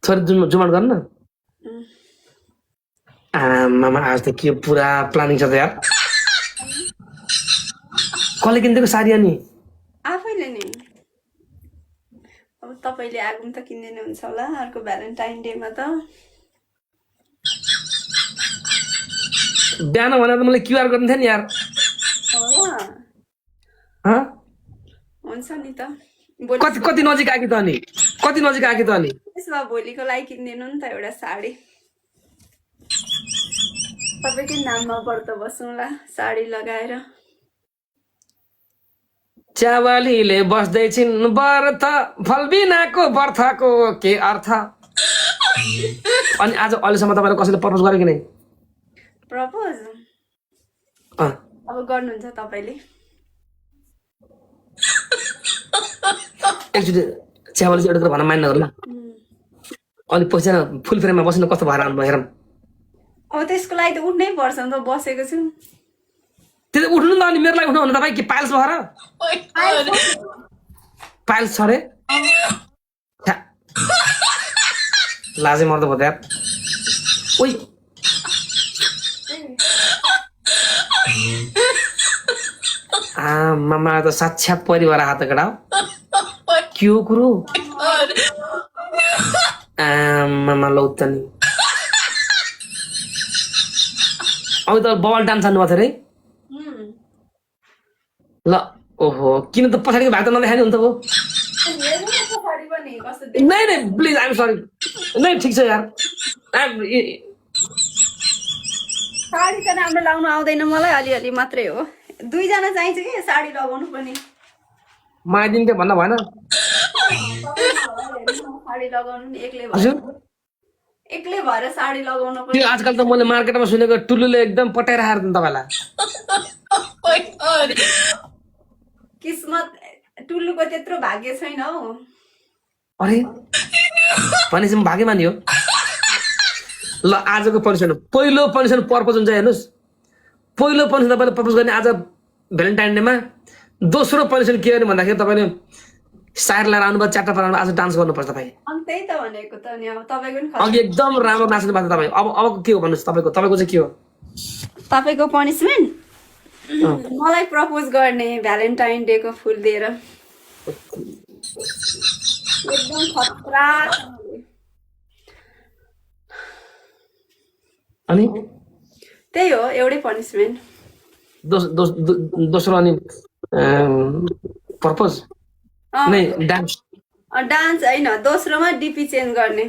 थोरै जुमाट गर्न मामा आज त के पुरा प्लानिङ छ त यार कसले किनिदिएको साडी अनि आफैले नि अब तपाईले आगुम त किन्दिनु हुन्छ होला अर्को भ्यालेन्टाइन डेमा त बिहान भने त मलाई क्युआर गर्नु थियो नि यार हुन्छ नि त कति नजिक आकी त अनि कति नजिक आकी त अनि त्यसमा भोलिको लागि किन्दिनु नि त एउटा साडी तपाईकै नाममा व्रत बसौँला साडी लगाएर च्यावालीले बस्दै छिन् व्रत फलबिनाको व्रतको के अर्थ अनि आज अहिलेसम्म तपाईले कसैले प्रपोज गरे कि नै प्रपोज अब गर्नुहुन्छ तपाईले एकचोटि च्यावाली एउटा कुरा भन्न मान्नु होला अनि पछि फुल फ्रेममा बस्नु कस्तो भएर आउनु हेरौँ अब त्यसको लागि त उठ्नै पर्छ नि त बसेको छु त्यो उठ्नु नि त अनि मेरो लागि उठ्नु भने तपाईँ के पाइल्स भएर पाइल्स छ रे लाजै मर्दो भयो यार ओइ मामा त साक्षात परिवार हात केटा के हो कुरो मामा लौ त नि अब त बल डान्स हान्नु भएको थियो रे ल ओहो किन त पछाडिको भाग त नदेखाने हुन्छ भयो नै नै प्लिज आइएम सरी नै ठिक छ यार साडी त राम्रो लाउनु आउँदैन मलाई अलिअलि मात्रै हो दुईजना चाहिन्छ कि साडी लगाउनु पनि माइदिन के भन्न भएन साडी लगाउनु नि एक्लै भएर साडी लगाउनु पनि त्यो आजकल त मैले मार्केटमा सुनेको टुल्लुले एकदम पटाएर हार्छ तपाईलाई किस्मत टुल्लुको त्यत्रो भाग्य छैन हौ अरे भनेपछि म भाग्यमानी हो ल आजको पनिसन पहिलो पनिसन पर्पज हुन्छ हेर्नुहोस् पहिलो पनिसन तपाईँले प्रपोज गर्ने आज भ्यालेन्टाइन डेमा दोस्रो पनिसन के गर्ने भन्दाखेरि तपाईँले सायर लिएर आउनुभयो च्याप्टा पराउनु आज डान्स गर्नुपर्छ तपाईँ अनि त्यही त भनेको त नि अब तपाईँको नि अघि एकदम राम्रो नाच्नु भएको तपाईँ अब के हो भन्नुहोस् तपाईँको चाहिँ के हो तपाईँको पनिसमेन्ट मलाई प्रपोज गर्ने भ्यालेन्टाइन डे को फुल दिएर एकदम खतरा अनि त्यही हो एउटै पनिसमेन्ट दोस्रो अनि पर्पज नै डान्स डान्स हैन दोस्रोमा डिपी चेन्ज गर्ने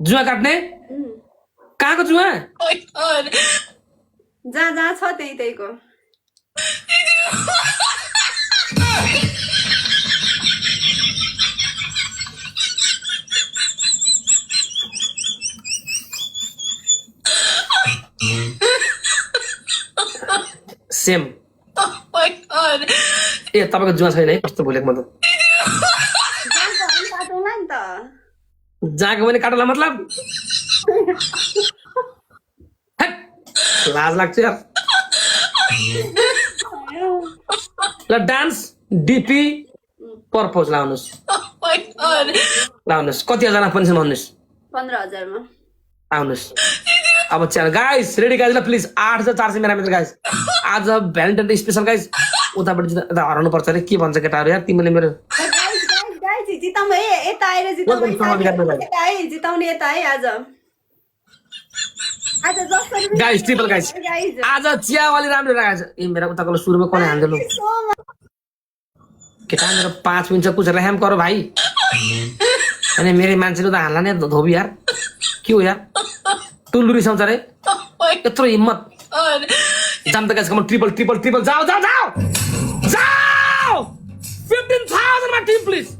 जुवा काट्ने कहाँको जुवा जहाँ छ त्यहीको सेम ए तपाईको जुवा छैन है कस्तो भुलेको म त जाको पनि काटला मतलब लाज लाग्छ यार ल डान्स डिपी पर्पज लाउनुस् कति हजार पनि भन्नुस् 15,000 मा आउनुस् अब च्यानल गाइस रेडी गाइस ल प्लिज 8,400 मेरा मित्र गाइस आज भ्यालेन्टाइन डे स्पेशल गाइस उताबाट हराउनु पर्छ रे के भन्छ केटाहरु यार तिमीले मेरो गाइस जिताउँ है यता आएर जिताउने यता है आज गाइस ट्रिपल गाइस आज चियावाली राम्रो राखेछ ए मेरा उताको सुरुमा कोले हान्देलो केटा मेरो 5 मिनेट कुछ रहम करो भाइ अनि मेरो मान्छेले त हाल्ला नै धोबी यार के हो यार टुल्लु रिसाउँछ रे यत्रो हिम्मत जाम त गाइस कम ट्रिपल जाऊ 15,000 my team please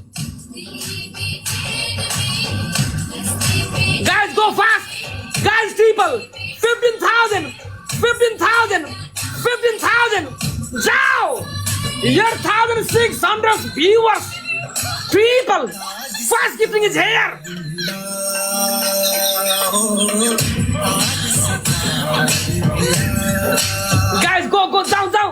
guys go fast guys triple 15,000 जाओ your 1,600 viewers triple fast gifting is here guys go down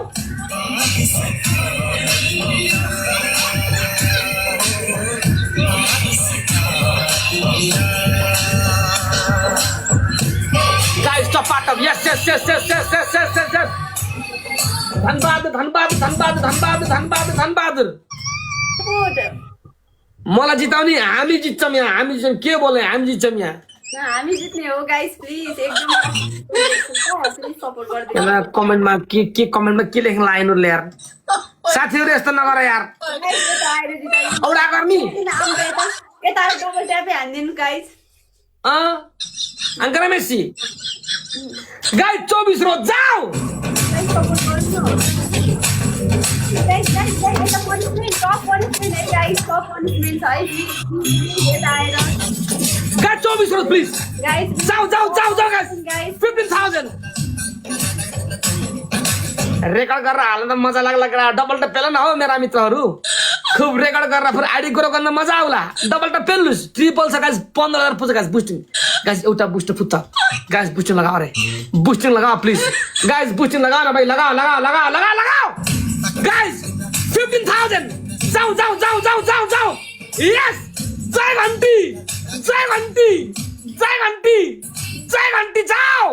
Dhanbahadur Dhanbahadur Dhanbahadur Dhanbahadur Dhanbahadur Dhanbahadur support मलाई जिताउने हामी जित्छौँ यहाँ हामी जित्छौँ के बोले हामी जित्छौँ यहाँ हामी जित्ने हो गाइस प्लिज एकदम प्लिज सपोर्ट गरिदिनु यसलाई कमेन्टमा के कमेन्टमा के लेख्न लाएन ल्यार साथीहरू यस्तो नगर यार औडा गर्ने यता डबल ट्यापै हानिदिनु गाइस अङ्करा मेसी गाइस 24 रो जाऊ सपोर्ट गर्नु गाइस यता पनिसमेन्ट टप पनिसमेन्ट है गाइस टप पनिसमेन्ट छ है यता आएर गाइस 24 रो प्लिज गाइस जाऊ जाऊ जाऊ जाऊ गाइस 15,000 रेकर्ड गरेर हाल्न त मजा लाग्ला डबल टप पेल न हो मेरा मित्रहरू खुब रेकर्ड गरेर फेरि आइडी ग्रो गर्न मजा आउला डबल टप पेल्नुस् ट्रिपल छ गाइस 15,000 पुग्छ गाइस बुस्टिङ गाइस एउटा बुस्ट फुत्छ गाइस बुस्टिङ लगाओ रे बुस्टिङ लगाओ प्लिज गाइस बुस्टिङ लगाओ न भाइ लगाओ लगाओ लगाओ लगाओ लगाओ गाइस 15,000 जाऊ जाऊ जाऊ जाऊ जाऊ जाऊ यस जय घन्टी जय घन्टी जय घन्टी जय घन्टी जाऊ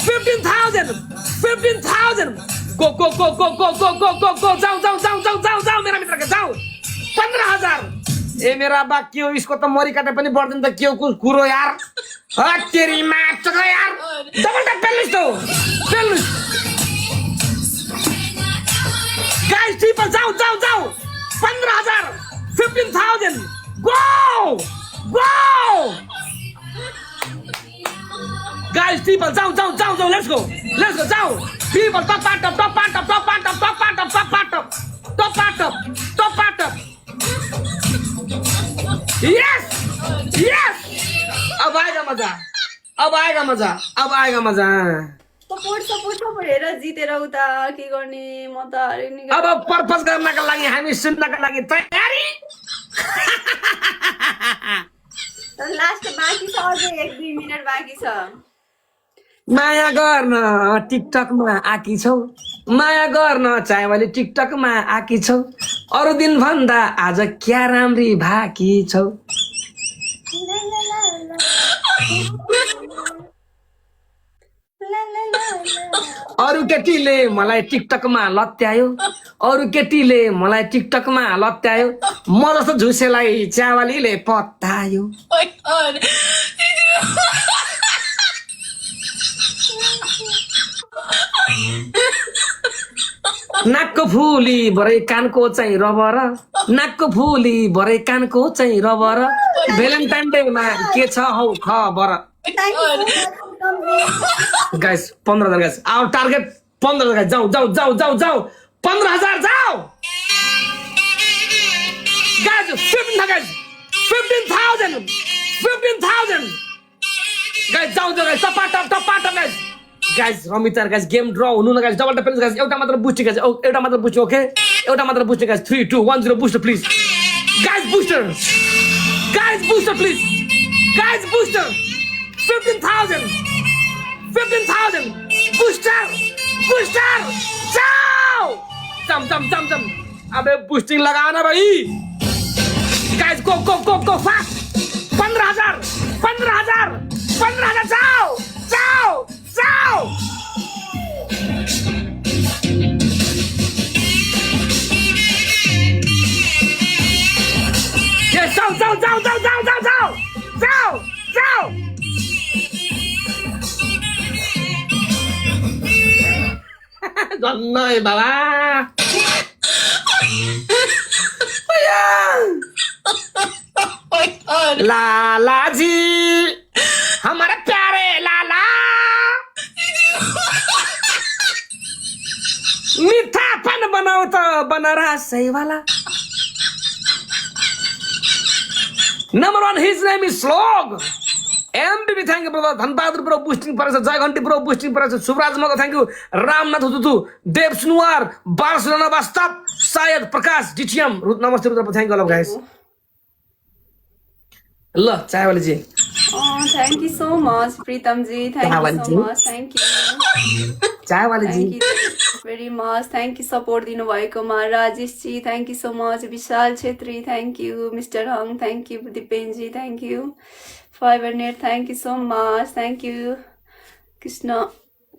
15,000 go go go go go go go go go जाऊ जाऊ जाऊ जाऊ जाऊ जाऊ मेरा मित्र के जाऊ 15,000 ए मेरा बा के हो इसको त मरी काटे पनि बढ्दैन त के हो कुरो यार हट तेरी माँ चक्र यार डबल टप पेल्नुस् त पेल्नुस् गाइस ट्रिपल जाऊ जाऊ जाऊ 15,000 15,000 go go Guys, people, जाऊ जाऊ जाऊ जाऊ let's go जाऊ people top part top top part top top part top top part top top part top top part top top part top yes yes अब आएगा मजा अब आएगा मजा अब आएगा मजा सपोर्ट हेरेर जितेर उता के गर्ने म त हारिने अब पर्पस गर्नका लागि हामी सुन्नका लागि तयारी लास्ट बाँकी छ अझै 1-2 मिनेट बाँकी छ माया गर्न टिकटकमा आकी छौ माया गर्न चाहेवाले टिकटकमा आकी छौ अरू दिन भन्दा आज क्या राम्री भाकी छौ अरू केटीले मलाई टिकटकमा लत्यायो अरू केटीले मलाई टिकटकमा लत्यायो म जस्तो झुसेलाई च्यावालीले पत्तायो नाकको फुली भरे कानको चाहिँ रबर नाकको फुली भरे कानको चाहिँ रबर भ्यालेन्टाइन डेमा के छ हौ खबर guys 15,000 guys our target 15,000 guys जाऊ जाऊ जाऊ जाऊ जाऊ 15,000 जाऊ गाइस 15,000 गाइस 15,000 गाइस जाऊ जाऊ गाइस टप गाइस गाइस रमितार गाइस गेम ड्र हुनु न गाइस डबल टप गाइस एउटा मात्र बुस्ट गाइस एउटा मात्र बुस्ट ओके एउटा मात्र boost guys 3 2 1 0 boost please guys booster please guys booster 15,000 booster जाओ जम अबे बुस्टिंग लगाओ ना भाई गाइस गो फास्ट 15,000 जाओ ये जाओ Ganay baba लाला जी हमारे प्यारे लाला मीठापन बनाओ तो बना रहा सही वाला number 1 his name is Slog MBB thank you brother Dhanbahadur bro boosting परेछ जय घन्टी ब्रो बुस्टिङ परेछ सुभराज मको थ्यांक यू रामनाथ हुतुतु देव सुनवार बार्सिलोना वास्तव शायद प्रकाश डिटिएम नमस्ते Rudra thank you all guys ल Chaiwali ji thank you so much Pritam ji thank you so much thank you Chaiwali ji very much thank you support दिनु भएकोमा Rajesh ji thank you so much Vishal Chhetri thank you Mr. Hung thank you Dipen ji thank you Fivernet thank you so much thank you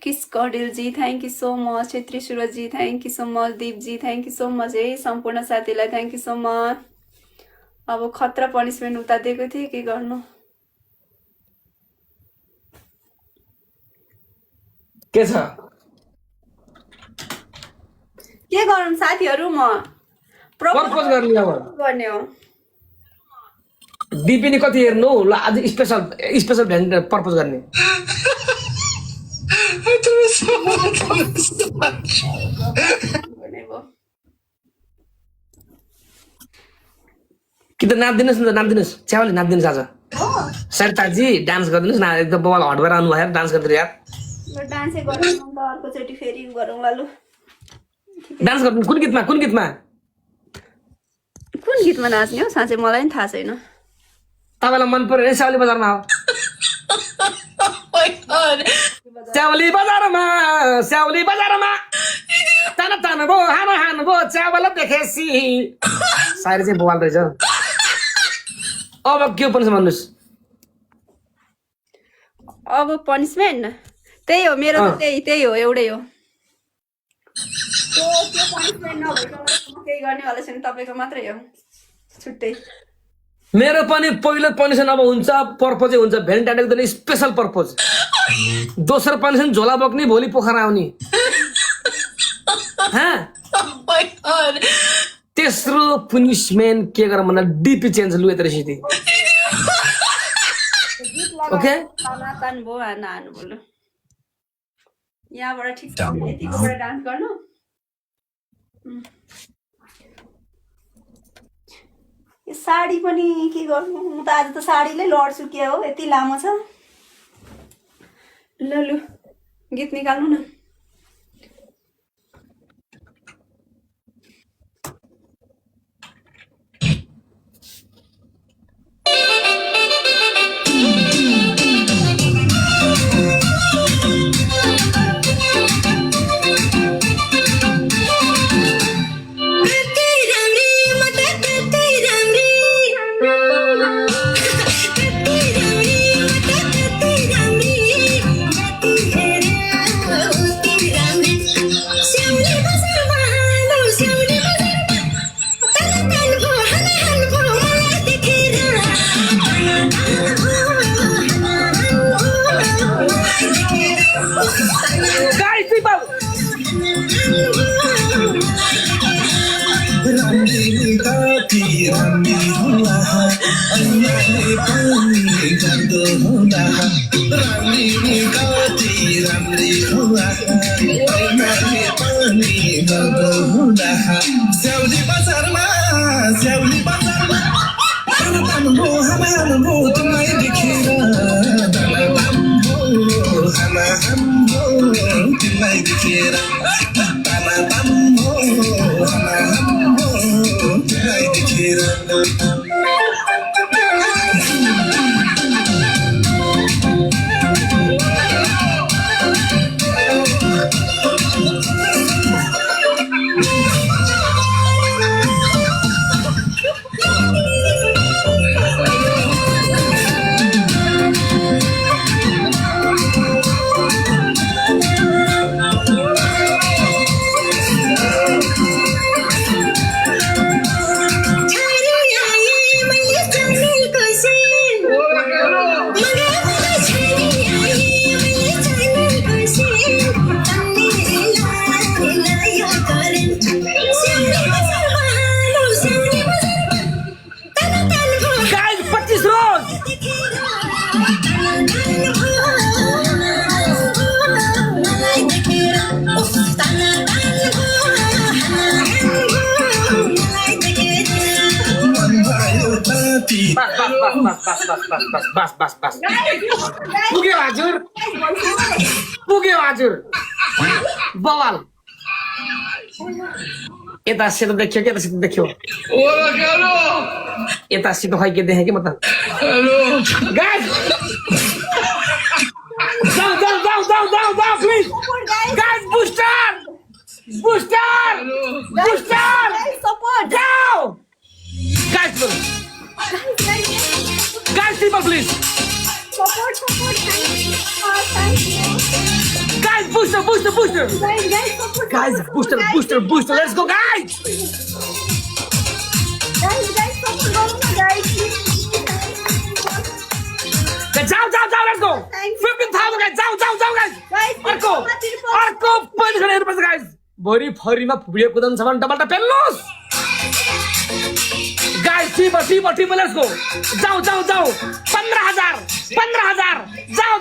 किस Kaudel ji thank you so much Chhetri Suraj ji thank you so much Deep ji thank you so much है सम्पूर्ण साथीलाई thank you so much अब खतरा punishment उता दिएको थिएँ के गर्नु के छ के गरौँ साथीहरू म प्रपोज गर्ने अब गर्ने हो दिपी नि कति हेर्नु ल आज स्पेशल स्पेशल भ्यान प्रपोज गर्ने गर्ने भयो कि त नाच्दिनुहोस् न त नाच्दिनुहोस् च्याउले नाच्दिनुहोस् आज सरिताजी डान्स गरिदिनुहोस् न एकदम बवाल हट भएर आउनु भयो डान्स गरिदिनु यार ल डान्सै गरौँ न त अर्कोचोटि फेरि गरौँला लु डान्स गर्नु कुन गीतमा कुन गीतमा नाच्ने हो साँच्चै मलाई नि थाहा छैन तपाईँलाई मन पर्यो भने स्याउली बजारमा हो स्याउली बजारमा तान तान भो हान हान भो च्यावल देखेसी सायरी चाहिँ बवाल रहेछ अब के पनि भन्नुहोस् अब पनिसमेन्ट त्यही हो मेरो त त्यही हो एउटै हो त्यो पनिसमेन्ट नभइकन केही गर्नेवाला छैन तपाईँको मात्रै हो छुट्टै मेरो पनि पहिलो पनिसन अब हुन्छ पर्पोजै हुन्छ भ्यालेन्टाइन एकदम स्पेसल पर्पोज दोस्रो पनिसन झोला बोक्ने भोलि पोखरा आउने तेस्रो पनिसमेन्ट के गर भन्दा डिपी चेन्ज लु यता रहेछ ओके तान भयो हान हानु बोल्नु यहाँबाट ठिक छ यतिकोबाट डान्स गर्नु यो साडी पनि के गर्नु म त आज त साडीले लड्छु के हो यति लामो छ ल लु गीत निकाल्नु न बस पुग्यो हजुर बवाल यता सेतो देखियो कि यता सेतो देखियो यता सेतो खै के देखेँ कि म त जाऊ प्लिज गाइस बुस्टर सपोर्ट जाऊ guys people please support thank you Guys, booster. Guys, booster. Let's go, guys. Guys, support गर्नु न guys. जाऊ, let's go. 15,000 guys. जाऊ guys. अर्को पनि हेर्नुपर्छ guys. भोलि फरीमा फुबियो कुदाउनु छ भने डबल टप पेल्नुस्. Guys, triple, let's go. जाऊ. 15,000. जाऊ.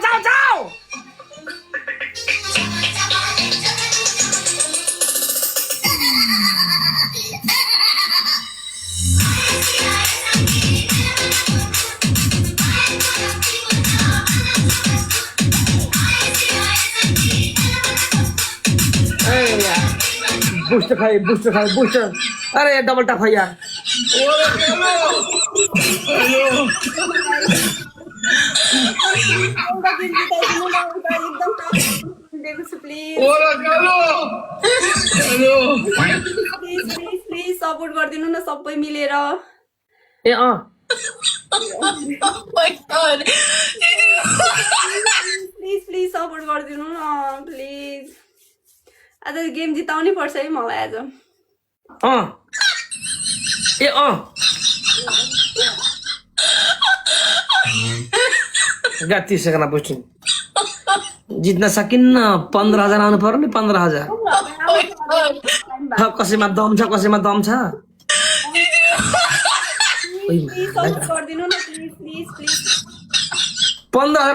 बूस्टर खाई अरे डबल टप है यार प्लिज सपोर्ट गरिदिनु न सबै मिलेर ए प्लिज सपोर्ट गरिदिनु न प्लिज आज गेम जिताउनै पर्छ है मलाई आज गाती सेकन्ड बुस्टिङ जित्न सकिन्न 15,000 आउनु पर्यो नि 15,000 कसैमा दम छ 15,000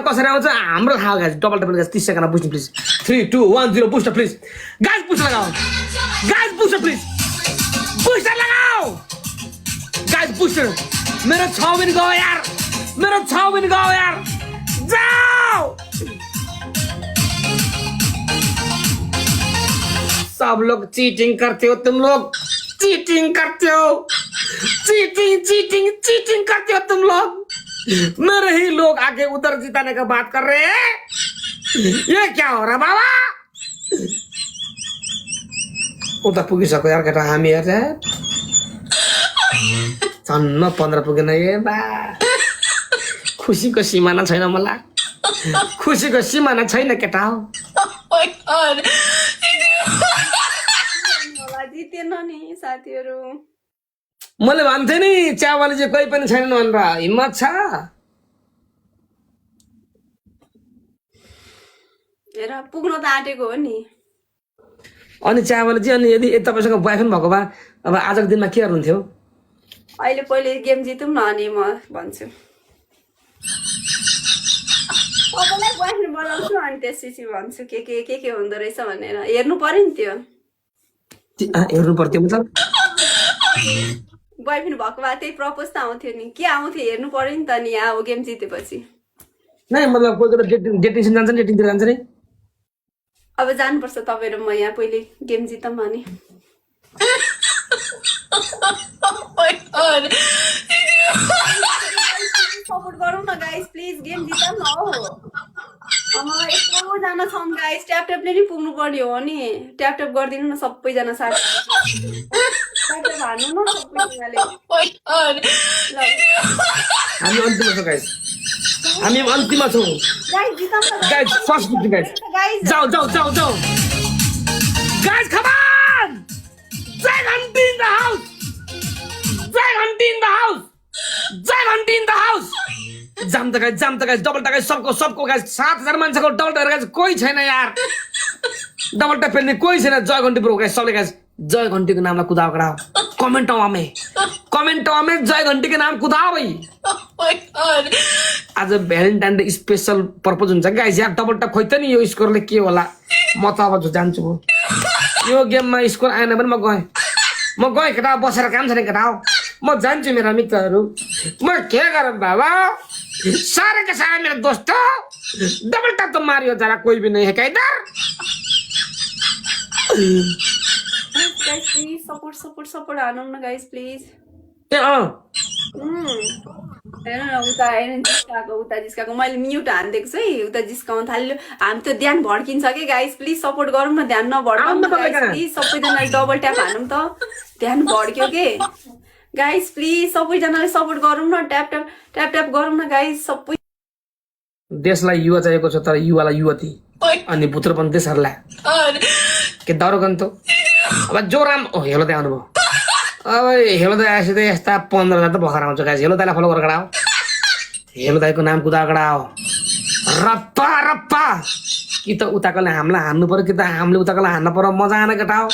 कसरी आउँछ हाम्रो थाहा guys double top guys 30 second boosting please 3 2 1 0 booster please guys booster लगाओ गाइस बुस्टर प्लिज बुस्टर लगाओ गाइस बुस्टर मेरो 6 विन गयो यार जाओ सब लोग चीटिंग करते हो तुम लोग चीटिंग करते हो तुम लोग मेरे ही लोग आगे उधर जिताने का बात कर रहे हैं ये क्या हो रहा बाबा उता पुगिसक्यो यार केटा हामी हेर छन्न 15 पुगेन ए बा खुसीको सिमाना छैन मलाई खुसीको सिमाना छैन केटा हो जितेन नि साथीहरु मैले भन्थे नि च्यावाले चाहिँ कोही पनि छैन भनेर हिम्मत छ हेर पुग्न त आँटेको हो नि अनि च्यावाले चाहिँ अनि यदि तपाईसँग बॉयफ्रेन्ड भएको भए अब आजको दिनमा के गर्नुहुन्थ्यो अहिले पहिले गेम जितौँ न अनि म भन्छु तपाईँलाई बॉयफ्रेन्ड बनाउँछु अनि त्यसपछि भन्छु के हुँदो रहेछ भनेर हेर्नु पर्यो नि त्यो हेर्नु पर्थ्यो मतलब बॉयफ्रेन्ड भएको भए त्यही प्रपोज त आउँथ्यो नि के आउँथ्यो हेर्नु पर्यो नि त नि अब गेम जितेपछि नै मतलब कोही कोही डेटिङ जान्छ नि डेटिङतिर जान्छ नि अब जानुपर्छ तपाईँ र म यहाँ पहिले गेम जितौँ भने सपोर्ट गरौँ न गाइस प्लिज गेम जितौँ न हो यत्रो जना छौँ गाइस ट्यापले नि पुग्नु पर्ने हो नि ट्याप गरिदिनु न सबैजना साथी हान्नु न सबैजनाले हामी अन्तिममा छौँ गाइस फर्स्ट ग्रुप गाइस जाऊ गाइस कम ऑन जय घन्टी इन द हाउस जाम त गाइस डबल ट गाइस सबको गाइस 7,000 मान्छेको डबल ट गाइस कोही छैन यार डबल ट पेल्ने कोही छैन जय घन्टी ब्रो गाइस सबले गाइस जय घन्टी को नामलाई कुदाओ करा कमेन्टमा में जय घन्टी के नाम कुदाओ भाई आज भ्यालेन्टाइन डे स्पेशल पर्पज हुन्छ गाइस यार डबल टप खोइ त नि यो स्कोरले के होला म त अब जान्छु यो गेममा स्कोर आएन भने म गएँ केटा बसेर काम छैन केटा म जान्छु मेरा मित्रहरू म के गरौँ बाबा सारे के सारे मेरे दोस्तों डबल टप तो मारियो जरा कोई भी नहीं है क्या इधर guys please support हानौँ न guys please हेर न उता जिस्काको मैले म्युट हानिदिएको छु है उता जिस्काउन थाल्यो हामी त ध्यान भड्किन्छ कि गाइस प्लिज सपोर्ट गरौँ न ध्यान नभड्काउँ प्लिज सबैजनाले डबल ट्याप हानौँ त ध्यान भड्क्यो के गाइस प्लिज सबैजनाले सपोर्ट गरौँ न ट्याप गरौँ न गाइस सबै देशलाई युवा चाहिएको छ तर युवालाई युवती अनि भुत्रो पनि त्यसहरूलाई के दाउरो गर्नु त अब जोराम हेलो दाइ आउनुभयो अब हेलो दाइ आएपछि त यस्ता 15,000 त भर्खर आउँछ गाइस हेलो दाइलाई फलो गरेर गराओ हेलो दाइको नाम कुदागडा हो रप्पा रप्पा कि त उताकोले हामीलाई हान्नु पर्यो कि त हामीले उताकोलाई हान्न पर्यो मजा आएन केटा हो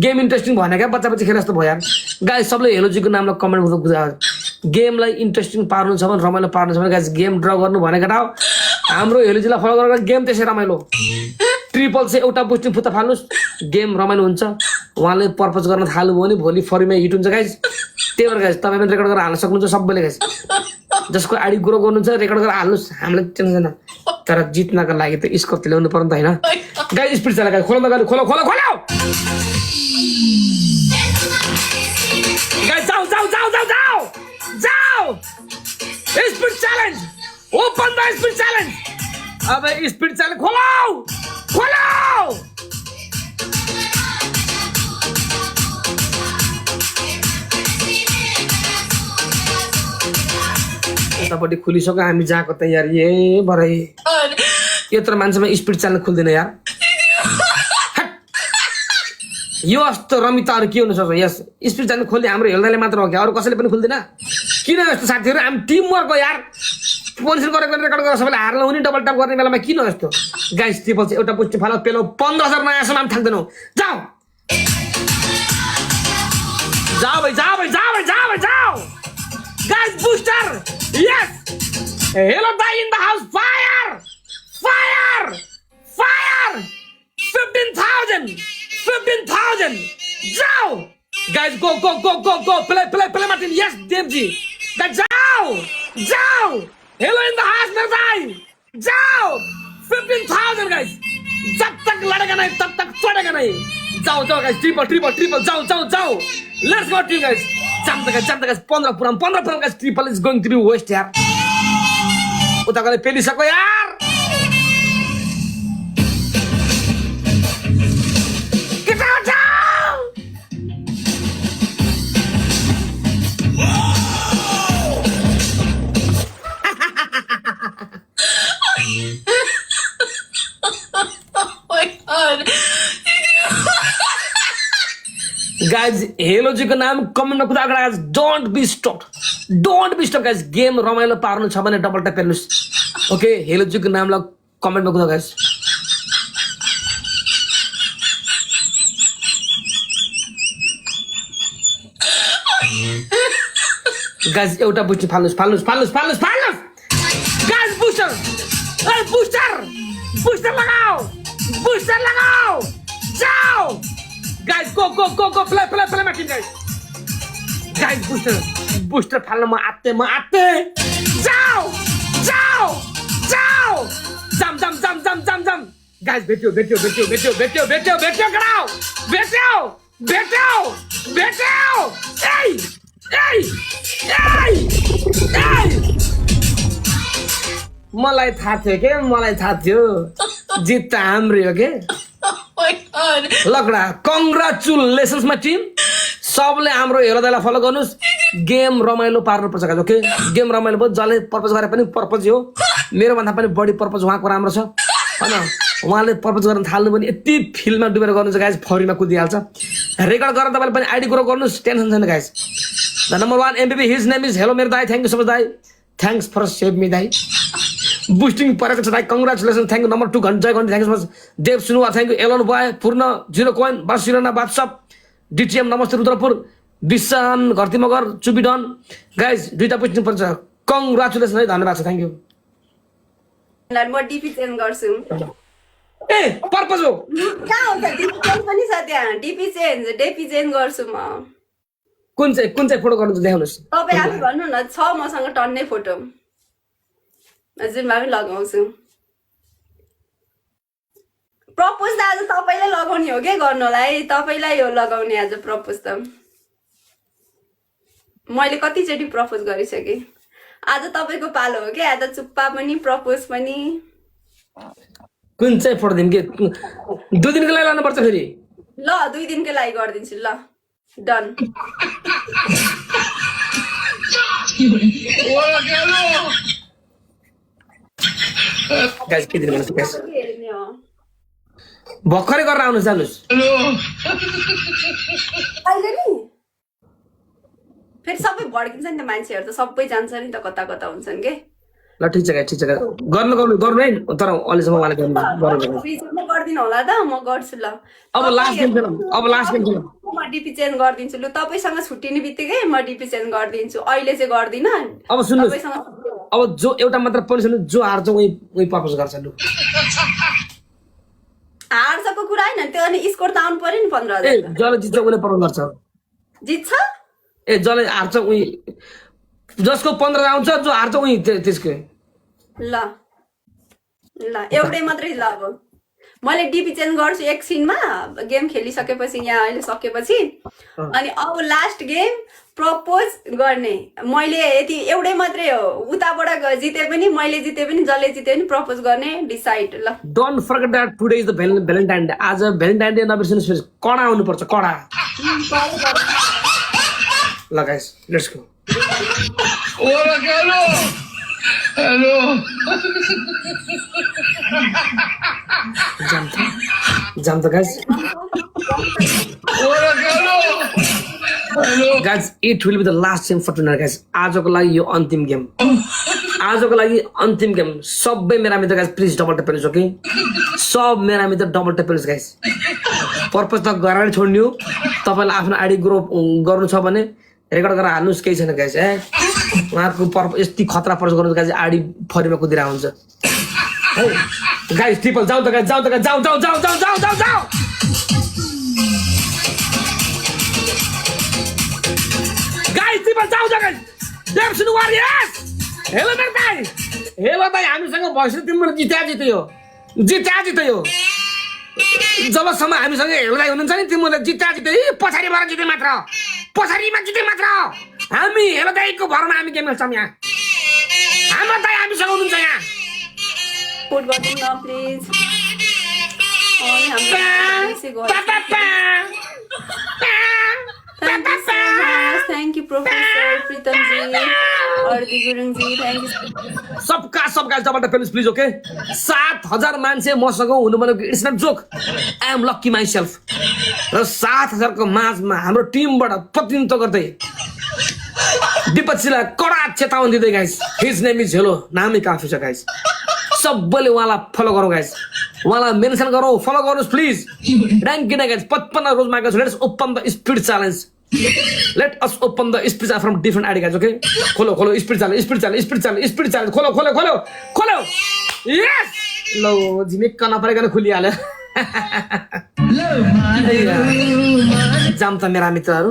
गेम इन्ट्रेस्टिङ भएन क्या बच्चा बच्ची खेल जस्तो भयो यार गाइस सबले हेलोजीको नामलाई कमेन्ट गर्दा गेमलाई इन्ट्रेस्टिङ पार्नु छ भने रमाइलो पार्नु छ भने गाइस गेम ड्र गर्नु भने केटा हो हाम्रो हेलोजीलाई फलो गरेर गेम त्यसै रमाइलो ट्रिपल चाहिँ एउटा बुस्टिङ फुत्ता फाल्नुहोस् गेम रमाइलो हुन्छ उहाँले पर्पज गर्न थाल्नुभयो भने भोलि फरीमा हिट हुन्छ गाइस त्यही भएर गाइस तपाईँ पनि रेकर्ड गरेर हाल्न सक्नुहुन्छ सबैले गाइस जसको आइडी ग्रो गर्नुहुन्छ रेकर्ड गरेर हाल्नुहोस् हामीलाई टेन्सन छैन तर जित्नको लागि त स्कोर त ल्याउनु पर्यो नि त होइन गाइस स्पिड चला गाइस खोलो गाइस खोलो खोलो खोलो गाइस जाऊ जाऊ जाऊ जाऊ जाऊ जाऊ speed challenge open the speed challenge अब स्पिड च्यालेन्ज खोलो खोलो यतापट्टि खुलिसक्यो हामी जहाँको तयारी ए भरै यत्रो मान्छेमा स्पिड च्यालेन्ज खुल्दैन यार यो यस्तो रमिताहरू के हुन सक्छ यस स्पिड च्यालेन्ज खोल्ने हाम्रो हेल्दाले मात्र हो क्या अरू कसैले पनि खुल्दैन किन यस्तो साथीहरू हामी टिम वर्क हो यार पोजिसन गरेर रेकर्ड गरेर सबैले हार्न हुने डबल ट्याप गर्ने बेलामा किन यस्तो गाइस ट्रिपल चाहिँ एउटा पुष्टि फाला पेलो 15,000 नयाँसम्म हामी थाक्दैनौँ जाऊ जाऊ भाइ जाऊ भाइ जाऊ भाइ जाऊ भाइ जाऊ गाइस बुस्टर यस हेलो दाइ in the house fire fire fire 15,000 जाओ guys go go go go go play play play Martin yes Devji guys जाओ जाओ हेलो इन द हाउस मेरे भाई जाओ 15,000 गाइस जब तक लड़ेगा नहीं तब तक छोड़ेगा नहीं जाओ जाओ गाइस ट्रिपल ट्रिपल ट्रिपल जाओ जाओ जाओ let's go team guys jump guys 15 पुरा guys triple is going to be waste यार उता गले पेली सको यार get out down गाइज हेलोजीको नाम कमेन्टमा कुदा guys don't be stop guys game रमाइलो पार्नु छ भने डबल ट्याप हेर्नुहोस् ओके हेलोजीको नामलाई कमेन्टमा कुदा गाइज गाइज एउटा बुस्टर फाल्नुहोस् गाइज बुस्टर लगाओ जाओ guys go go go go play play play Martin guys booster फाल्न म आत्ते जाओ जाओ जाओ जम जम जम जम जम जम गाइस भेट्यो गराओ भेट्यो मलाई थाहा थियो जित त हाम्रै हो के लकडा कङ्ग्रेचुलेसन्स माइ टिम सबले हाम्रो हेलो दाइलाई फलो गर्नुहोस् गेम रमाइलो पार्नुपर्छ गाइस ओके गेम रमाइलो भयो जसले पर्पज गरे पनि पर्पज हो मेरो भन्दा पनि बढी पर्पज उहाँको राम्रो छ हैन उहाँले पर्पज गर्न थाल्नु पनि यति फिल्डमा डुबेर गर्नुहुन्छ गाइस फरीमा कुदिहाल्छ रेकर्ड गरेर तपाईले पनि आइडी ग्रो गर्नुहोस् टेन्सन छैन guys the number 1 MBB his name is hello मेरो दाइ थ्यांक यू सो मच दाइ थ्यांक्स फर सेभ मी दाइ बुस्टिङ परेको छ दाइ congratulation thank you number 2 Jai Ghanti thank you so much Dev Sunuwar thank you Alan boy पूर्ण 0 कोइन बासिरना बादशाह डीटीएम नमस्ते रुद्रपुर विशान घरतीमगर चुबिडन गाइस दुईटा बुस्टिङ पर्छ कङ्ग्रेचुलेसन है धन्यवाद छ थ्यांक यू म डीपी चेन्ज गर्छु ए पर्पज हो कहाँ हुन्छ डीपी चेन्ज पनि छ त्यहाँ डीपी चेन्ज गर्छु म कुन चाहिँ फोटो गर्नु देखाउनुस् तपाई आफै भन्नु न छ मसँग टन्नै फोटो जुनमा पनि लगाउँछु प्रपोज त आज तपाईलाई लगाउने हो के गर्नलाई तपाईलाई हो लगाउने आज प्रपोज त मैले कतिचोटि प्रपोज गरिसके आज तपाईको पालो हो के आज चुप्पा पनि प्रपोज पनि कुन चाहिँ फोटो दिम के 2 दिनको लागि लानु पर्छ फेरि ल 2 दिनको लागि गर्दिन्छु ल डन गाइस के दिनु गाइस भर्खरै गरेर आउनुहोस् जानुहोस् अहिले नि फेरि सबै भड्किन्छ नि त मान्छेहरू त सबै जान्छ नि त कता कता हुन्छन् के ल ठिक छ ठिक छ गर्नु है तर अहिलेसम्म उहाँले गर्नु म गर्दिनँ होला त म गर्छु ल अब लास्ट गेम खेलौँ म डिपी चेन्ज गरिदिन्छु लु तपाईँसँग छुट्टिने बित्तिकै म डिपी चेन्ज गरिदिन्छु अहिले चाहिँ गर्दिनँ अब सुन्नुहोस् तपाईँसँग अब जो एउटा मात्र पर्सन जो हार्छ उही प्रपोज गर्छ लु हार्छको कुरा होइन त्यो अनि स्कोर त आउनु पर्यो नि 15,000 ए जसले जित्छ उसले प्रपोज गर्छ जित्छ ए जसले हार्छ उही जसको 15 आउँछ जो हार्छ उही त्यसको ल ल एउटै मात्रै ल अब मैले डिपी चेन्ज गर्छु एकछिनमा गेम खेलिसकेपछि यहाँ अहिले सकेपछि अनि अब लास्ट गेम प्रपोज गर्ने मैले यति एउटै मात्रै हो उताबाट जिते पनि मैले जिते पनि जसले जिते पनि प्रपोज गर्ने डिसाइड ल don't forget that today is the Valentine day आज भ्यालेन्टाइन डे नबिर्सिनुहोस् फेरि कडा आउनुपर्छ कडा ल guys let's go Hola, Carlos. Hello. जाम त guys Hola, Carlos. Hello. Guys it will be the last game for tonight guys आजको लागि यो अन्तिम गेम आजको लागि अन्तिम गेम सबै मेरा मित्र गाइस प्लिज डबल ट्याप हेर्नुहोस् ओके सब मेरा मित्र डबल ट्याप हेर्नुहोस् गाइस पर्पज त गराएर छोड्ने हो तपाईँलाई आफ्नो आइडी ग्रो गर्नु छ भने रेकर्ड गरेर हाल्नुहोस् केही छैन गाइस उहाँको यति खतरा पर्छ गर्नु गाइस आइडी फरीमा कुदिरा हुन्छ है गाइस ट्रिपल जाऊ त गाइस जाऊ गाइस ट्रिपल जाऊ गाइस देवसुन वारियर्स हेलो दाइ हामीसँग भइसक्यो तिम्रो जित्यो जबसम्म हामीसँग हेलो दाइ हुनुहुन्छ नि तिमीले जित्यो पछाडिबाट जिते मात्र हामी हेलो दाइको भरमा हामी गेम खेल्छौँ यहाँ हाम्रो दाइ हामीसँग हुनुहुन्छ यहाँ सपोर्ट गर्नु न प्लिज अनि हाम्रो thank you professor Pritam ji अर्दी गुरुङ जी थ्याङ्क यू सबका डबल ट्याप प्लिज ओके 7,000 मान्छे मसँग हुनु भनेको it's not joke I am lucky myself र 7,000 को माझमा हाम्रो टिमबाट प्रतिनिधित्व गर्दै विपक्षीलाई कडा चेतावनी दिँदै guys his name is hello नामै काफी छ गाइस सबैले उहाँलाई फलो गरौँ गाइस उहाँलाई मेन्सन गरौँ फलो गर्नुहोस् प्लिज र्याङ्क किन गाइस 55 रोज मागेको छु let's open the speed challenge let us open the speed from different ID guys okay खोलो स्पिड च्यालेन्ज खोलो यस लो झिमिक्क नपरेको खुलिहाल्यो जाम त मेरा मित्रहरू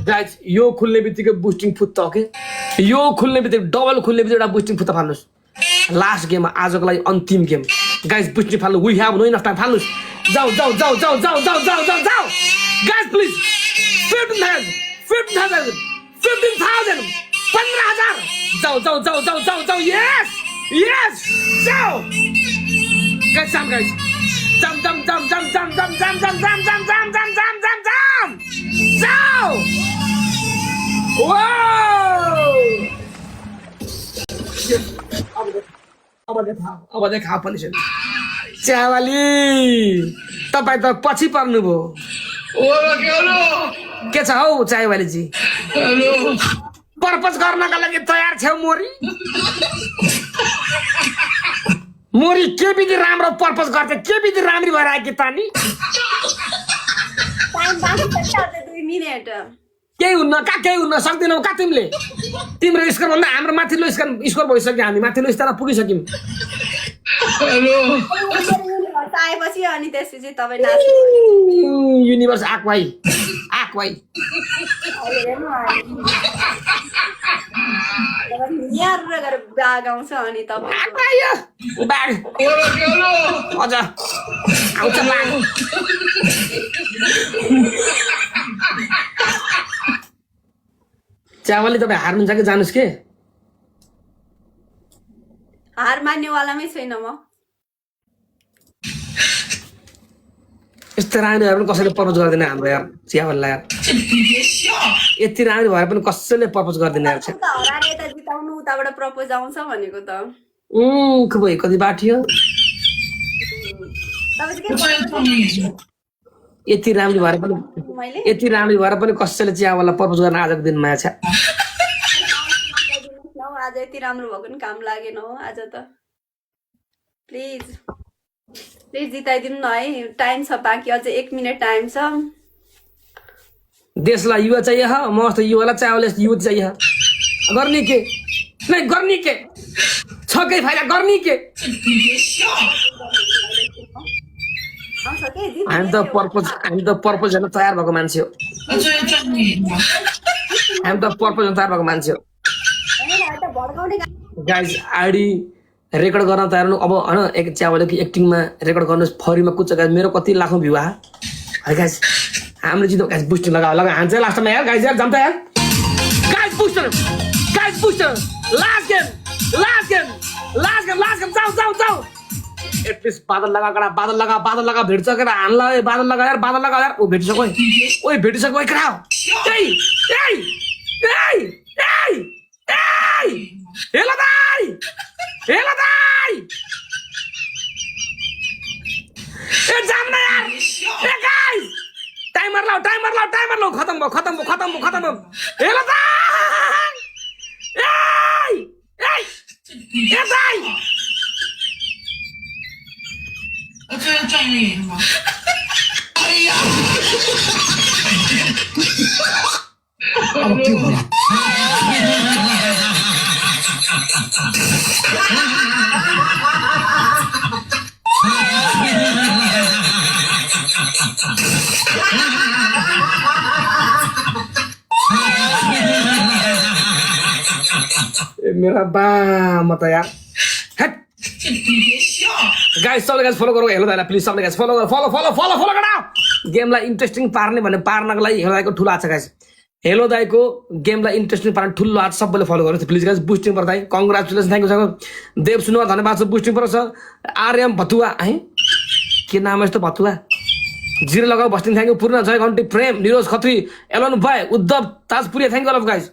गाइस यो खुल्ने बित्तिकै बुस्टिङ फुत्ता ओके यो खुल्ने बित्तिकै डबल खुल्ने बित्तिकै एउटा बुस्टिङ फुत्ता फाल्नुहोस् लास्ट गेम आजको लागि अन्तिम गेम गाइस बुस्टिङ फाल्नु we have no enough time फाल्नुहोस् जाऊ गाइस प्लिज 15,000 15,000 जाऊ यस जाऊ गाइस जाम जाऊ अब देखा पनिसन च्यावाली तपाईँ त पछि पर्नुभयो Hola, Carlos. के छ हौ च्यावालीजी Hello. पर्पज गर्नका लागि तयार छौ मोरी के विधि राम्रो पर्पज गर्छ के विधि राम्री भएर आएकी तानी टाइम बाँकी छ 2 मिनेट केही हुन्न सक्दैनौ का तिमीले तिम्रो स्कोर भन्दा हाम्रो माथिल्लो स्कोर भइसक्यो हामी माथिल्लो स्तरमा पुगिसक्यौँ Hello. आएपछि अनि त्यसपछि तपाईँ नाच्नु युनिभर्स आक्वाई यहाँ गरेर ब्याग आउँछ अनि तपाईँ ब्याग Hola, Carlos. अझ आउँछ ब्याग च्यावाली तपाईँ हार्नुहुन्छ कि जानुहोस् के हार मान्नेवालामै छैन म यस्तो रानीहरू पनि कसैले प्रपोज गर्दैन हाम्रो यार च्यावालीलाई यार यति रानी भएर पनि कसैले प्रपोज गर्दैन यार हराएर यता जिताउनु उताबाट प्रपोज आउँछ भनेको त खोइ कति बाठियो तपाईँ चाहिँ यति राम्रो भएर पनि मैले यति राम्रो भएर पनि कसैले चियावाला प्रपोज गर्न आजको दिन माया छ आज यति राम्रो भएको नि काम लागेन हो आज त प्लिज जिताइदिनु न है टाइम छ बाँकी अझै 1 मिनट टाइम छ देशलाई युवा चाहिए ह म जस्तो युवालाई चावल युवती चाहिए ह गर्ने के नै गर्ने के छकै फाइदा गर्ने के आउँछ के हामी त पर्पज हेर्न तयार भएको मान्छे हो हामी त पर्पज हेर्न तयार भएको मान्छे हो भड्काउने गाइज आइडी रेकर्ड गर्न तयार हुनु अब होइन एक च्यावले कि एक्टिङमा रेकर्ड गर्नुहोस् फरीमा कुद्छ गाइज मेरो कति लाखौँ भ्यू है गाइज हाम्रो जितो गाइज बुस्टर लगा हान्छ लास्टमा यार गाइज यार जम्ता यार गाइज बुस्टर लास्ट गेम जाऊ एटलिस्ट बादल लगा भेट्छ केटा हान्ला बादल लगा यार ओ भेटिसक्यो ओइ भेटिसक्यो केटा हेलो दाइ ए जाम न यार ए गाइस टाइमर लाऊ खत्म भयो हेलो दाइ ए दाइ मेरा बा म त यार गाइस सबले गाइस फलो गरौ हेलो दाइलाई प्लिज सबले गाइस फलो गरौ गेमलाई इन्ट्रेस्टिङ पार्ने भने पार्नको लागि हेलो दाइको ठुलो हात छ गाइस हेलो दाइको गेमलाई इन्ट्रेस्टिङ पार्ने ठुलो हात सबैले फलो गर्नु प्लिज गाइस बुस्टिङ पर्दा कङ्ग्रेचुलेसन थ्याङ्क यू देव सुनुवा धन्यवाद छ बुस्टिङ पर्छ आर्यम भतुवा है के नाम यस्तो भतुवा जिरो लगाऊ बस्टिङ थ्याङ्क यू पूर्ण जय घन्टी प्रेम निरोज खत्री एलन भाइ Uddhav Tajpuriya thank you all guys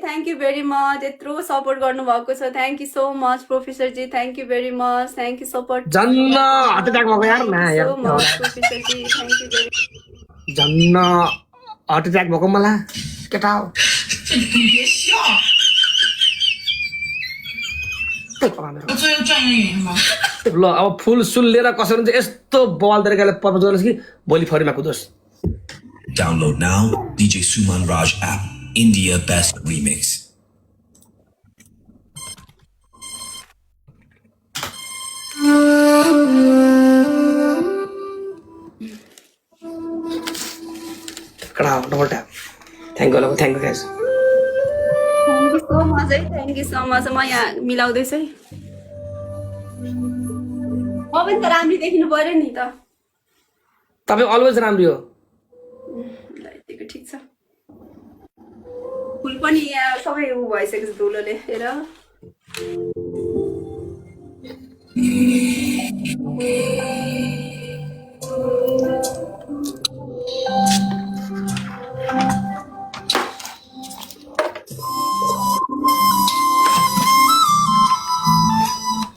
thank you very much यत्रो सपोर्ट गर्नुभएको छ thank you so much professor ji thank you very much thank you support जन्न हार्ट अट्याक भएको यार ना यार professor ji thank you very जन्न हार्ट अट्याक भएको मलाई केटा हो ल अब फुल सुल लिएर कसरी हुन्छ यस्तो बल तरिकाले पर्पज गर्नुहोस् कि भोलि फरीमा कुदोस् Download now DJ Suman Raj app, India Best Remix. Double tap. Thank you guys. Thank you so much है थ्याङ्क यू सो मच म यहाँ मिलाउँदैछु है म पनि त राम्री देखिनु पर्यो नि त तपाईँ अलवेज राम्रो हो यतिको ठिक छ फुल पनि यहाँ सबै उ भइसकेको छ धुलोले हेर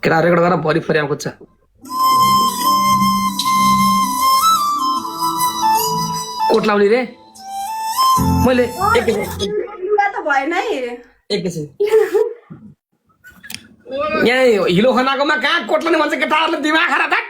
केटा रेकर्ड गरेर भरि फरी आएको छ कोट लाउने रे मैले लुगा त भएन है एकैछिन यहाँ हिलो खनाकोमा कहाँ कोट लाउने भन्छ केटाहरूले दिमाग खराब थाक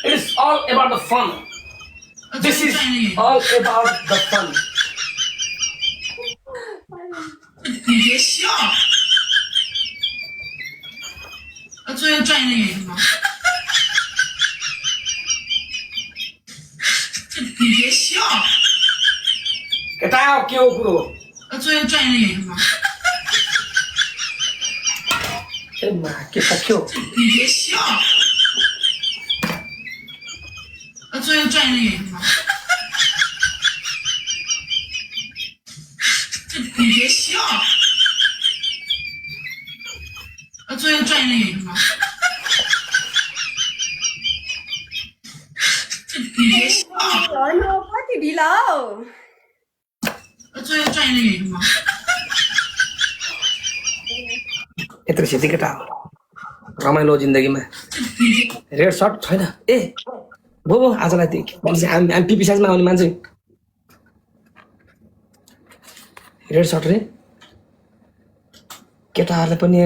It's all about the fun. This is all about the fun. केटा हो के हो कुरो ए मा के सक्यो 作业专业的吗？你别笑， होइन कति ढिलो हौ।作业专业的吗？ यत्रो क्षति केटा हो रमाइलो जिन्दगीमा रेड सर्ट छैन ए भो भो आजलाई हामी पिपी साइजमा आउने मान्छे रेड सर्ट रे केटाहरूले पनि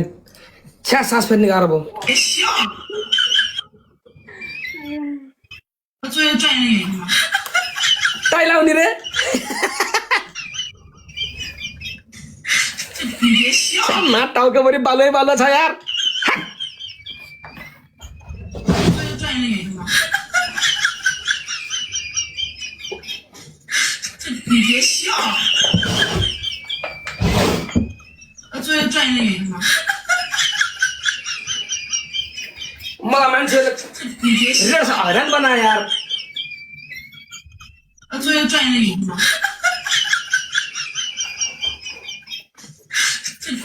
छ्या सास फेर्ने गाह्रो भयो 别笑，作业专业的吗？ टाइ लाउने रे 你别笑， मा टाउकोभरि बालै बालो छ यार 作业专业的吗？你别笑，作业专业的吗？ मलाई मान्छेले 你别笑， रेड सर्ट हैरान बनायो यार 作业专业的吗？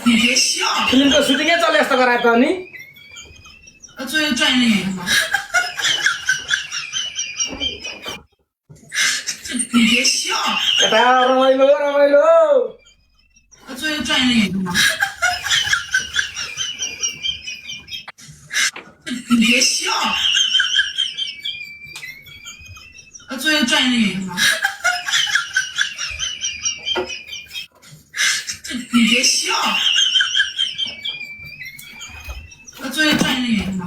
你别笑， फिल्मको सुटिङै चले जस्तो गरायो त अनि 作业专业的吗？你别笑， केटा रमाइलो रमाइलो 作业专业的吗？你别笑，作业专业的吗？你别笑，作业专业的吗？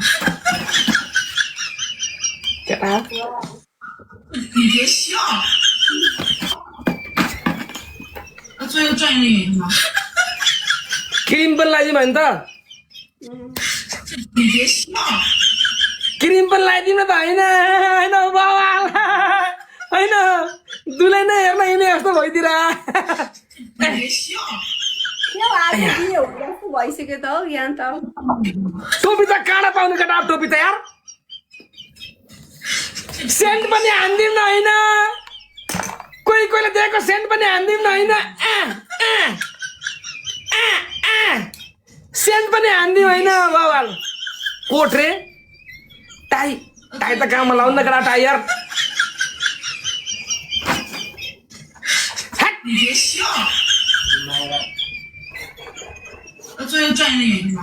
केटा 你别笑，作业专业的吗？ क्रिम पनि लगाइदिउँ भने त 你别笑， क्रिम पनि लगाइदिउँ न त होइन होइन बाबा होइन दुलै नै हेर्न हिँड्ने जस्तो भइदिएर 你别笑， क्या हो, आज बिहे हो जस्तो भइसक्यो त हौ यहाँ त। टोपी त काँडा पाउने केटा टोपी त यार सेन्ट पनि हान्दिउँ न होइन कोही कोहीले दिएको सेन्ट पनि हान्दिउँ न होइन सेन्ट पनि हान्दिउँ होइन बाबा कोट रे टाई टाई त काममा लाउनु न केटा टाई यार 你别笑，作业专业的吗？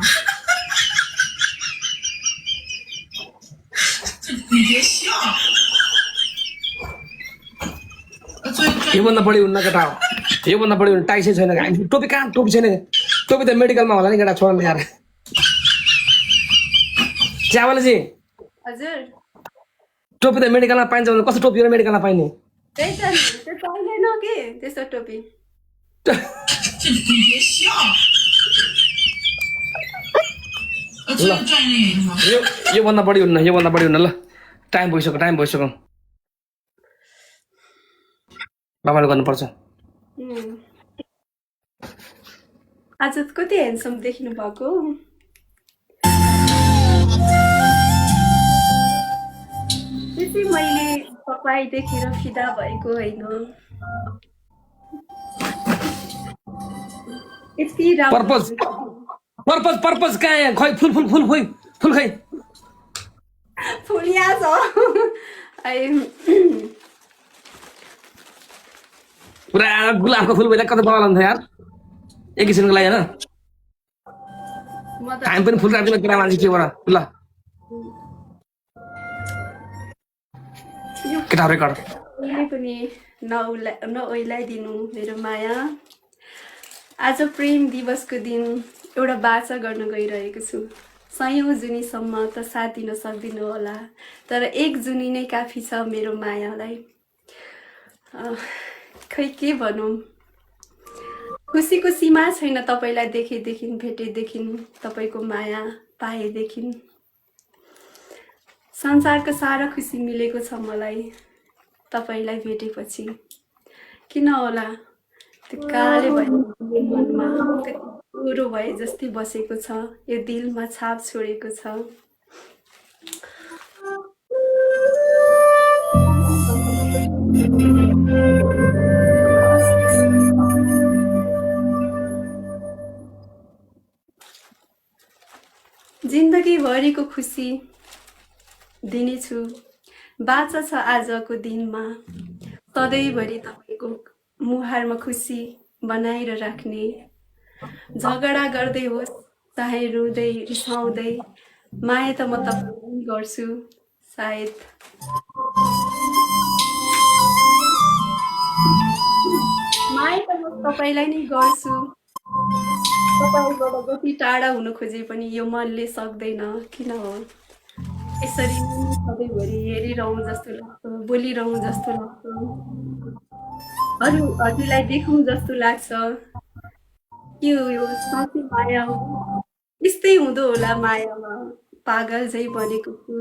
你别笑，作业专业 योभन्दा बढी हुन्न केटा हो योभन्दा बढी हुनु टाई चाहिँ छैन हामी टोपी कहाँ टोपी छैन टोपी त मेडिकलमा होला नि केटा छोड्नु यार च्यावालाजी हजुर टोपी त मेडिकलमा पाइन्छ भने कस्तो टोपी हो मेडिकलमा पाइने त्यही त नि, त्यो चाहिँदैन के त्यस्तो टोपी। 你别笑，作业专业的吗？ योभन्दा बढी हुन्न योभन्दा बढी हुन्न ल टाइम भइसक्यो बाबाले गर्नुपर्छ आज त कति ह्यान्डसम देखिनु भएको। त्यसै मैले तपाईँ देखेर फिदा भएको होइन। यति पर्पज पर्पज पर्पज कहाँ यहाँ खै फुल फुल फुल खोइ फुल खै फुलिया छ। पुरा गुलाबको फुल भइरहेको कता बगाल हुन्छ यार एक किसिमको लागि होइन म त हामी पनि फुल राख्दिनँ केटा मान्छे के बाट ल केटा रेकर्ड कहिले पनि नओइलाइदिनु मेरो माया। आज प्रेम दिवसको दिन एउटा बाचा गर्न गइरहेको छु। सयौँ जुनीसम्म त साथ दिन सक्दिनँ होला, तर एक जुनी नै काफी छ मेरो मायालाई। खै के भनौँ, खुसीको सीमा छैन तपाईँलाई देखेदेखि भेटेदेखि, तपाईँको माया पाएदेखि। संसारको सारा खुसी मिलेको छ मलाई तपाईँलाई भेटेपछि। किन होला त्यो काले भयो मनमा कुरो भए जस्तै बसेको छ, यो दिलमा छाप छोडेको छ। जिन्दगीभरिको खुसी दिनेछु बाचा छ आजको दिनमा सधैँभरि तपाईँको मुहारमा खुसी बनाएर राख्ने झगडा गर्दै होस् चाहे रुँदै रिसाउँदै माया त म तपाईँलाई गर्छु सायद माया त म तपाईँलाई नै गर्छु तपाईँबाट जति टाढा हुन खोजे पनि यो मनले सक्दैन किन हो यसरी सधैँभरि हेरिरहँ जस्तो लाग्छ बोलिरहँ जस्तो लाग्छ हजुरलाई देखौँ जस्तो लाग्छ के हो यो साँच्चै माया हो यस्तै हुँदो होला मायामा पागल झै बनेको छु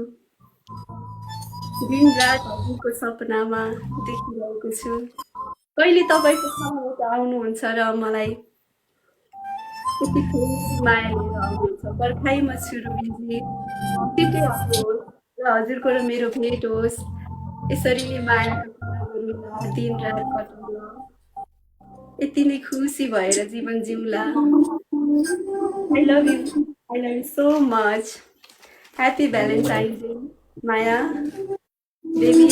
दिन रात हजुरको सपनामा देखिरहेको छु कहिले तपाईँको ठाउँमा आउनुहुन्छ र मलाई माया लिएर आउनुहुन्छ पर्खाइमा छु रुबिनजी छिट्टै आउनुहोस् र हजुरको र मेरो भेट होस् यसरी नै मायाको कुरा गरौँला दिन रात कटौँला यति नै खुसी भएर जीवन जिउँला I love you so much. Happy Valentine's Day, Maya, baby.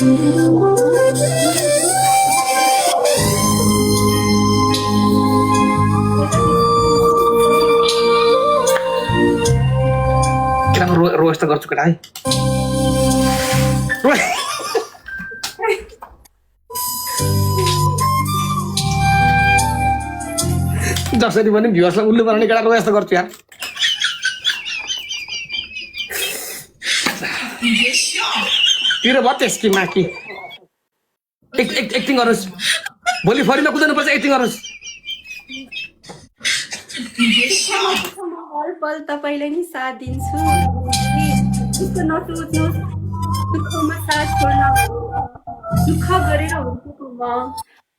किन रोस्ट गर्छु केटा है जसरी पनि भ्युअर्सलाई उल्लु बनाउने केटा रोस्ट गर्छु यार तिर भयो त्यसकी माकी एक्टिङ गर्नुहोस् भोलि फरीमा कुदाउनुपर्छ एक्टिङ गर्नुहोस् हर पल तपाईँलाई नै साथ दिन्छु दुःख नसोच्नुहोस् दुःखमा साथ छोड्न दुःख गरेर हुन्छ म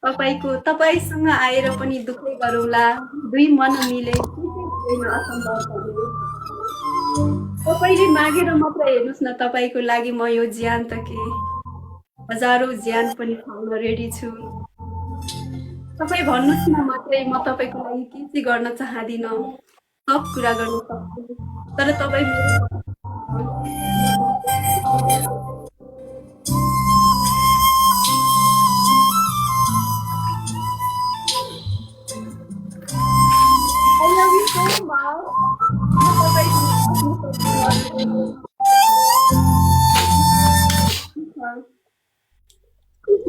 तपाईँसँग आएर पनि दुःखै गरौँला दुई मन मिले तपाईँले मागेर मात्र हेर्नुहोस् न तपाईँको लागि म यो ज्यान त के हजारौँ ज्यान पनि खुवाउन रेडी छु तपाईँ भन्नुहोस् न मात्रै म तपाईँको लागि के चाहिँ गर्न चाहदिनँ सब कुरा गर्न सक्छु तर तपाईँ I love you so much.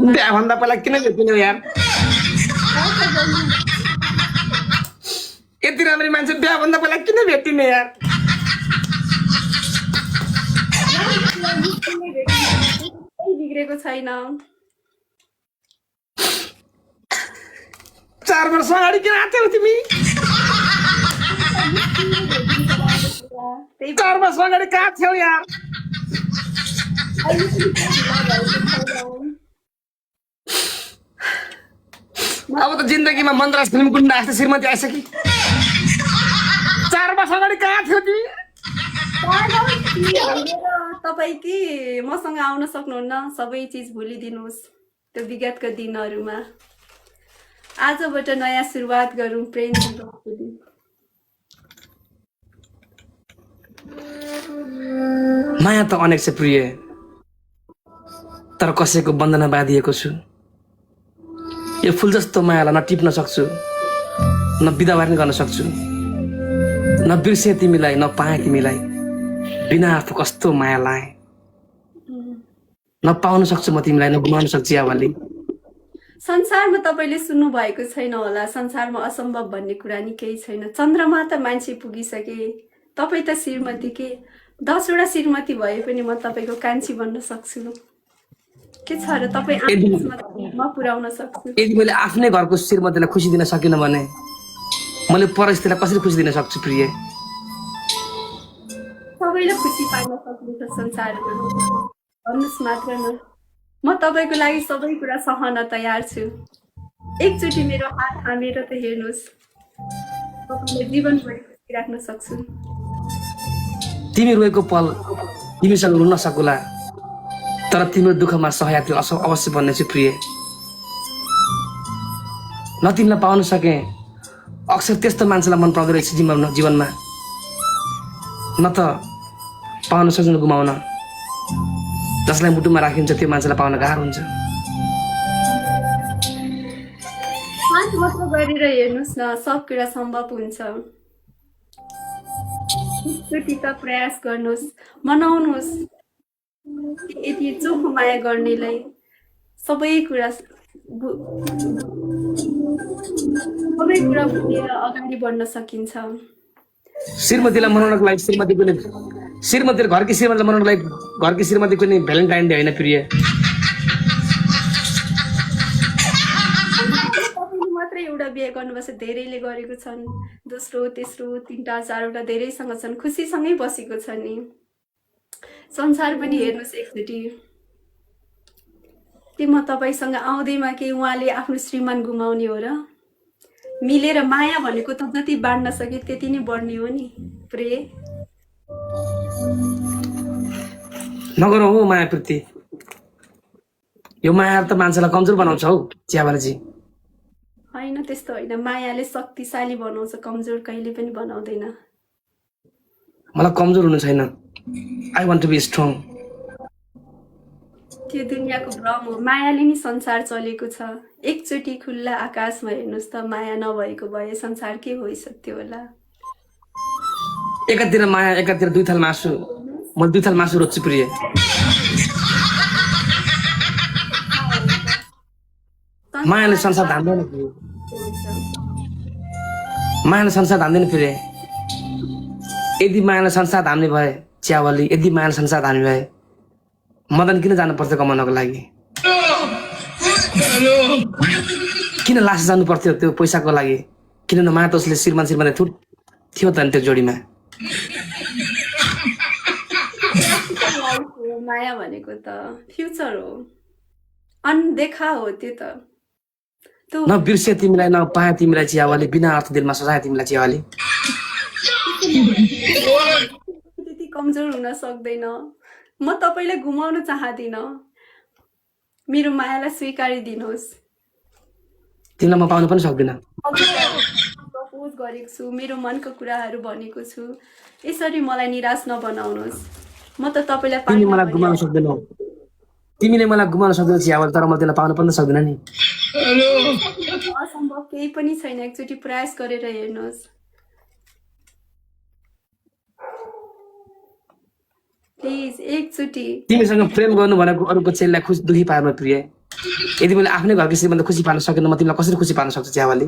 बिहाभन्दा पहिला किन भेटिने यार यति राम्ररी मान्छे बिहाभन्दा पहिला किन भेटिने यार बिग्रेको छैन 4 वर्ष अगाडि किन आएको थियौ तिमी 4 वर्ष अगाडि कहाँ थियौ यार अब त जिन्दगीमा मन्द्रास फिल्म गुन्डा जस्तो श्रीमती आइसक्यो 4 वर्ष अगाडि कहाँ थियो तिमी तपाईँ के मसँग आउन सक्नुहुन्न सबै चिज भुलिदिनुहोस् त्यो विगतका दिनहरूमा आजबाट नयाँ सुरुवात गरौँ प्रेम दिवसको दिन माया त अनेक छ प्रिय तर कसैको बन्धनमा बाँधिएको छु यो फुल जस्तो मायालाई न टिप्न सक्छु न बिदावारी गर्न सक्छु न बिर्से तिमीलाई न पाएँ तिमीलाई बिना आफू कस्तो माया लाएँ न पाउन सक्छु म तिमीलाई न गुमाउन सक्छु यावाली संसारमा तपाईँले सुन्नु भएको छैन होला संसारमा असम्भव भन्ने कुरा नि केही छैन चन्द्रमा त मान्छे पुगिसके तपाईँ त श्रीमती के 10वटा श्रीमती भए पनि म तपाईँको कान्छी बन्न सक्छु के छ र तपाईँ म पुर्याउन सक्छु यदि मैले आफ्नै घरको श्रीमतीलाई खुसी दिन सकिनँ भने मैले परस्थितिलाई कसरी खुसी दिन सक्छु प्रिय सबैले खुसी पाउन सक्नुहुन्छ संसारमा भन्नुहोस् मात्र न म तपाईँको लागि सबै कुरा सहन तयार छु एकचोटि मेरो हात थामेर त हेर्नुहोस् तपाईँले जीवनभरि खुसी राख्न सक्छु तिमी रोएको पल तिमीसँग रुन सकुला तर तिम्रो दुःखमा सहयात्री अवश्य बन्नेछु प्रिय न तिमीलाई पाउन सके अक्सर त्यस्तो मान्छेलाई मन पर्दो रहेछ जीवनमा न त पाउन सक्छन् गुमाउन, जसलाई मुटुमा राखिन्छ त्यो मान्छेलाई पाउन गाह्रो हुन्छ। 5 वर्ष गरेर हेर्नुहोस् न, सब कुरा सम्भव हुन्छ। एकचोटि त प्रयास गर्नुहोस्, मनाउनुहोस्। यति चोखो माया गर्नेलाई सबै कुरा भुलेर अगाडि बढ्न सकिन्छ। श्रीमतीलाई मनाउनको लागि श्रीमतीले घरकी श्रीमतीलाई मनाउनको लागि घरकी श्रीमतीको नि भ्यालेन्टाइन डे होइन प्रिय। तपाईँले मात्रै एउटा बिहे गर्नुभएको छ, धेरैले गरेको छन्, दोस्रो तेस्रो 3टा 4वटा धेरैसँग छन्, खुसीसँगै बसेको छ नि। संसार पनि हेर्नुहोस् एकचोटि। त्यो म तपाईँसँग आउँदैमा कि उहाँले आफ्नो श्रीमान गुमाउने हो र? मिलेर माया भनेको त जति बाँड्न सक्यो त्यति नै बढ्ने हो नि प्रे। नगरौँ हो माया प्रीति, यो माया त मान्छेलाई कमजोर बनाउँछ हौ चियाबालाजी। होइन त्यस्तो होइन, मायाले शक्तिशाली बनाउँछ, कमजोर कहिले पनि बनाउँदैन। मलाई कमजोर हुनु छैन, I want to be strong. त्यो दुनियाँको भ्रम हो, मायाले नि संसार चलेको छ। एकचोटि खुल्ला आकाशमा हेर्नुहोस् त, माया नभएको भए संसार के भइसक्थ्यो होला। एकातिर माया एकातिर 2 थाल मासु, म 2 थाल मासु रोज्छु प्रिय। मायाले संसार धान्दैन प्रिय, मायाले संसार धान्दैन प्रिय। यदि मायाले संसार धान्ने भए चियावाली, यदि मायाले संसार धान्ने भए मदन किन जानु पर्थ्यो कमाउनको लागि? किन लास जानु पर्थ्यो त्यो पैसाको लागि? किनभने माया त उसले श्रीमान थियो त नि त्यो जोडीमा। माया भनेको त फ्युचर हो, अनदेखा हो त्यो त। न बिर्से तिमीलाई, न पाए तिमीलाई चियावाली, बिना अर्थ दिलमा सजाए तिमीलाई चियावाली। त्यति कमजोर हुन सक्दैन। म तपाईँलाई घुमाउन चाहदिनँ, मेरो मायालाई स्वीकारिदिनुहोस्। तिमीलाई म पाउन पनि सक्दिनँ। प्रपोज गरेको छु, मेरो मनको कुराहरू भनेको छु, यसरी मलाई निराश नबनाउनुहोस्। म त तपाईँलाई तिमी मलाई घुमाउन सक्दैनौ, तिमीले मलाई घुमाउन सक्दैनौ चियावाली, तर म तिमीलाई पाउन पनि सक्दिनँ नि। असम्भव केही पनि छैन, एकचोटि प्रयास गरेर हेर्नुहोस्। प्लिज एकचोटि। तिमीसँग प्रेम गर्नु भनेको अरूको चेलीलाई दुखी पार्नु प्रिय। यदि मैले आफ्नै घरको श्रीमन्त खुसी पार्न सकेन, म तिमीलाई कसरी खुसी पार्न सक्छु चियावाली?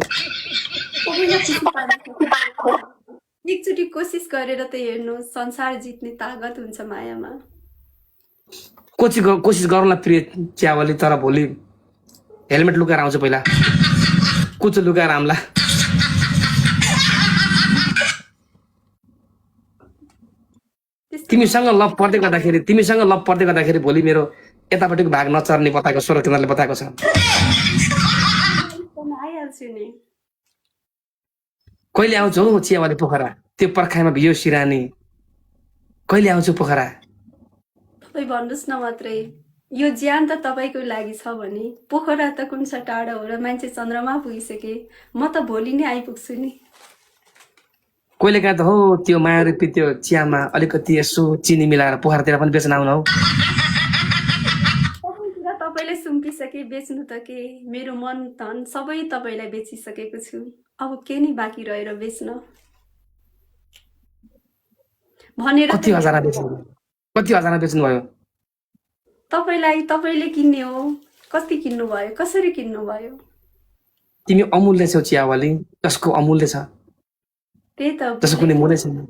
एकचोटि कोसिस गरेर त हेर्नुहोस्, संसार जित्ने तागत हुन्छ मायामा। कोसिस गरौँला प्रिय चियावाली, तर भोलि हेलमेट लुकाएर आउँछु, पहिला कुचो लुकाएर आउँला। तिमीसँग लभ पर्दै गर्दाखेरि भोलि मेरो यतापट्टिको भाग नचर्ने बताएको स्वर केन्द्रले बताएको छ। आइहाल्छु नि। कहिले आउँछु हौ चियावाली पोखरा? त्यो पर्खाइमा भियो सिरानी, कहिले आउँछु पोखरा? तपाईँ भन्नुहोस् न मात्रै, यो ज्यान त तपाईँको लागि छ भने पोखरा त कुन छ टाढा हो र? मान्छे चन्द्रमा पुगिसके, म त भोलि नै आइपुग्छु नि। कहिले काहीँ त हो त्यो माया रूपी त्यो चियामा अलिकति यसो चिनी मिलाएर पोखरातिर पनि बेच्न आउन हौ। तपाईँलाई सुम्पिसके, बेच्नु त के, मेरो मन धन सबै तपाईँलाई बेचिसकेको छु, अब के नि बाँकी रहेर बेच्न भनेर। कति हजार बेच्नु भयो? तपाईँले किन्ने हो, कति किन्नु भयो, कसरी किन्नु भयो? तिमी अमूल्य छौ चियावाली, जसको अमूल्य छ, त्यही त, जसको कुनै मूल्य छैन।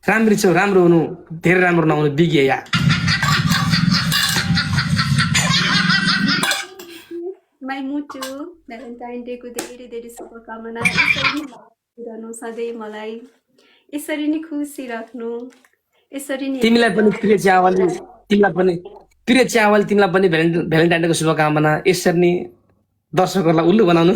राम्री छौ, राम्रो हुनु, धेरै राम्रो नहुनु बिग्यो या। माई मुटु भ्यालेन्टाइन डेको धेरै धेरै शुभकामना। सधैँ मलाई यसरी नै खुसी राख्नु, यसरी नै। तिमीलाई पनि प्रिय चियावाली, तिमीलाई पनि भ्यालेन्टाइन डेको शुभकामना। यसरी नै दर्शकहरूलाई उल्लु बनाउनु।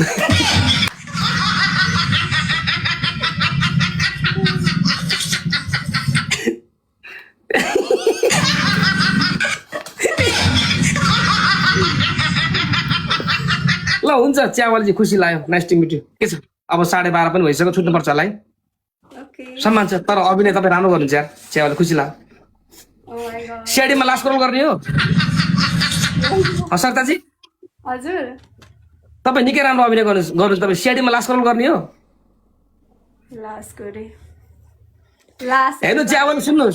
ल हुन्छ चियावालीजी, खुसी लाग्यो, नाइस टु मिट यू। के छ अब 12:30 पनि भइसक्यो, छुट्नुपर्छ होला है। ओके। सम्मान छ तर अभिनय तपाईँ राम्रो गर्नुहुन्छ यार च्यावाले खुसी लाग्यो Oh my god. सिआइडीमा लास्ट कल गर्ने हो सरताजी हजुर तपाईँ निकै राम्रो अभिनय गर्नुहुन्छ तपाईँ सिआइडीमा लास्ट कल गर्ने हो लास्ट गरे लास्ट हेर्नु च्यावल सुन्नु